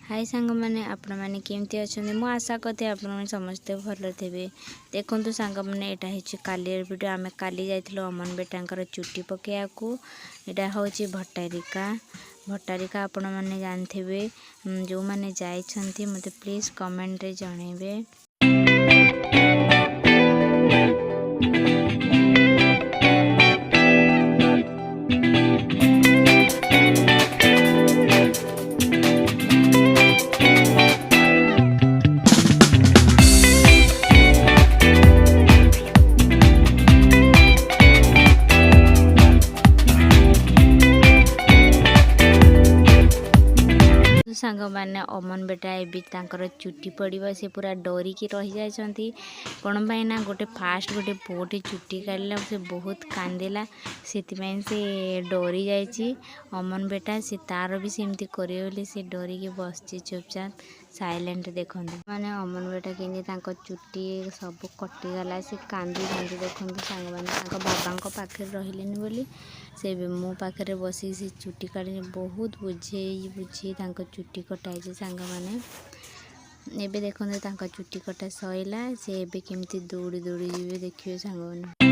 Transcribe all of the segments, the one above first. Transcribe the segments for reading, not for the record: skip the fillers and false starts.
हाय सांग मैंने आपण मैंने केमती अच्छा मु आशा करते आपण समस्ते भल थे। देखु सांग मैंने यहाँ हो काली वीडियो आम काली जाइलु अमन बेटा चुट्टी पकड़ा को यहाँ हूँ भट्टारिका भट्टारिका आपण मैंने जानते जो मैंने जाइछंती मते प्लीज कमेंट रे जनइबे। सांग मैंने अमन बेटा एवं चुट्टी पड़ो से पूरा डरिकी रही जाती कौन ना गोटे फास्ट गोटे पुटे चुट्टी काढ़ला से बहुत कांदेला से डरी जाइए अमन बेटा से तार भी सेमती करे से डरिकी बस चुपचाप साइलेंट देखते मैंने अमन बेटा के चुट्टी सब कटिगला से कांदी कांदी देखते सांग मैंने बाबा पाखे रही बोली से मो पाखे बसी से चुट्टी काढ़ी बहुत बुझे बुझी चुट्टी कटाई सांग मैंने एबे देखते चुट्टी कटा सैला से एबे केमती दौड़ी दौड़ी जी देखिए सांग मैंने।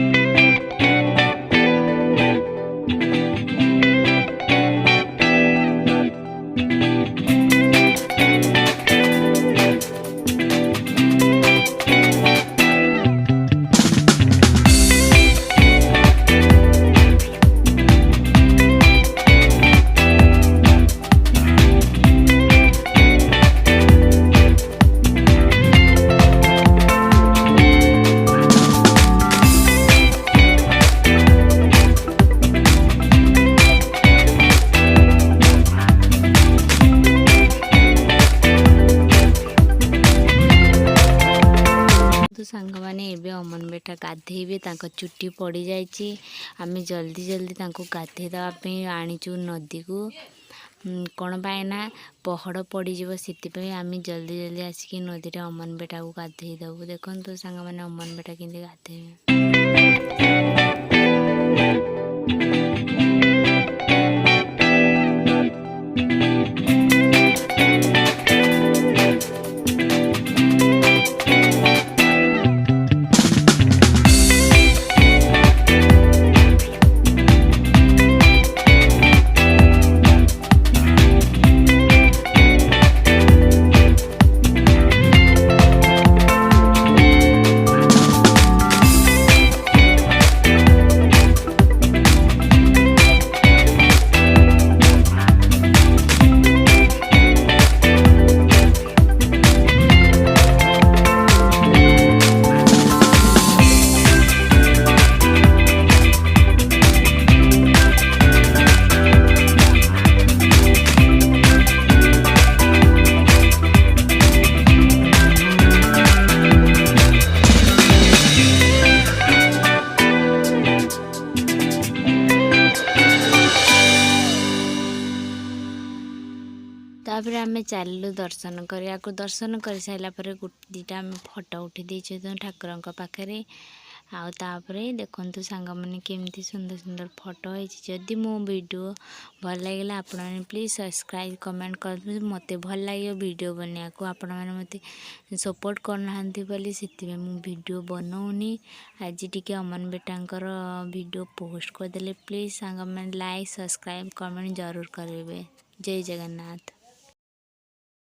सांग मैंने एबे अमन बेटा गाधेबे चुट्टी पड़ जाइए आम जल्दी जल्दी गाधे देवाई आनीचु नदी को कौन पाएना पहड़ पड़ज से आम जल्दी जल्दी आसिक नदी में अमन बेटा को गाधे देवु। देखो सांग मैंने अमन बेटा के गाधे तापर आम चलू दर्शन करने दर्शन कर सारा दुटा आम फोटो उठी देचु ठाकुर पाखे आउे देखु सांग मैंने केमती सुंदर सुंदर फोटो जदि मो वीडियो भल लगे आपण प्लीज सब्सक्राइब कमेंट कर मत भल लगे वीडियो बनने को आपण मैंने मत सपोर्ट करना बोली से वीडियो बनाऊनी आज टी अमन बेटांकर वीडियो पोस्ट करदे प्लीज सांग मैंने लाइक सब्सक्राइब कमेंट जरूर करेंगे। जय जगन्नाथ।